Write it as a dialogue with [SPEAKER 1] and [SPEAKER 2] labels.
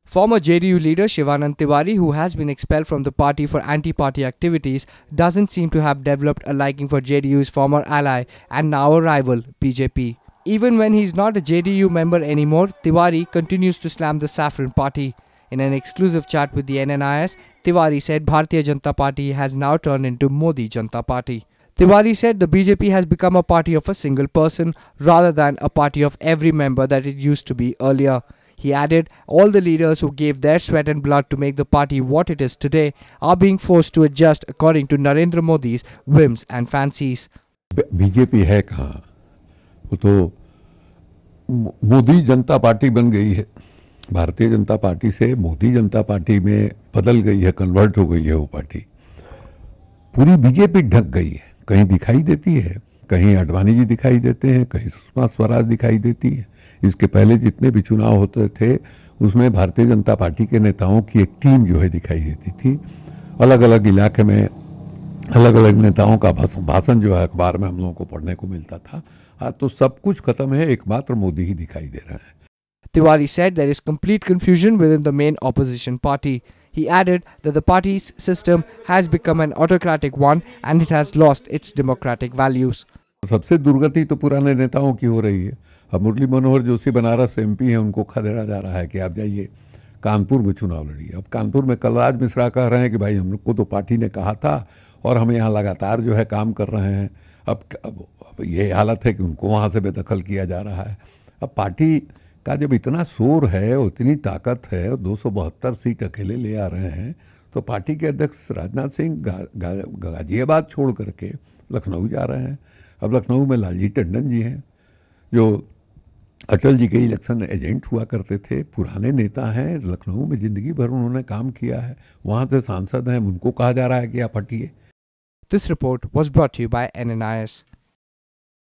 [SPEAKER 1] Former JDU leader Shivanand Tiwari, who has been expelled from the party for anti-party activities, doesn't seem to have developed a liking for JDU's former ally and now a rival, BJP. Even when he's not a JDU member anymore, Tiwari continues to slam the Saffron party. In an exclusive chat with the NNIS, Tiwari said Bharatiya Janata Party has now turned into Modi Janata Party. Tiwari said the BJP has become a party of a single person rather than a party of every member that it used to be earlier. He added, all the leaders who gave their sweat and blood to make the party what it is today are being forced to adjust according to Narendra Modi's whims and fancies.
[SPEAKER 2] BJP है कहाँ? वो तो मोदी जनता party बन गई है। Bharatiya Janata party से मोदी जनता party में बदल गई है, कन्वर्ट हो गई है वो पार्टी। पूरी बीजेपी ढक गई है, कहीं दिखाई देती है, कहीं आडवाणी जी दिखाई देते हैं, कहीं सुषमा स्वराज दिखाई देती है। इसके पहले जितने भी चुनाव होते थे उसमें भारतीय जनता पार्टी के नेताओं की एक टीम जो है दिखाई देती थी। अलग अलग इलाके में अलग अलग नेताओं का भाषण जो है अखबार में हम लोगों को पढ़ने को मिलता था। आज तो सब कुछ खत्म है, एकमात्र मोदी ही दिखाई दे रहा है।
[SPEAKER 1] Tiwari said there is complete confusion within the main opposition party. He added that the party's system has become an autocratic one and it has lost its democratic values.
[SPEAKER 2] सबसे दुर्गति तो पुराने नेताओं की हो रही है। अब मुरली मनोहर जोशी बनारस MP हैं, उनको खदेड़ा जा रहा है कि आप जाइए कानपुर में चुनाव लड़िए। अब कानपुर में कलराज मिश्रा कह रहे हैं कि भाई हम लोग को तो पार्टी ने कहा था और हम यहाँ लगातार जो है काम कर रहे हैं। अब ये हालत है कि उनको वहाँ से बेदखल किया जा रहा है। अब पार्टी का जब इतना शोर है, इतनी ताकत है, 272 सीट अकेले ले आ रहे हैं, तो पार्टी के अध्यक्ष राजनाथ सिंह गाजियाबाद छोड़ करके लखनऊ जा रहे हैं। अब लखनऊ में लालजी टंडन जी हैं जो अटल जी के इलेक्शन एजेंट हुआ करते थे, पुराने नेता हैं, लखनऊ में जिंदगी भर उन्होंने काम किया है, वहाँ से सांसद हैं, उनको कहा जा रहा है कि आप हटिए।
[SPEAKER 1] This report was brought to you by NNIS.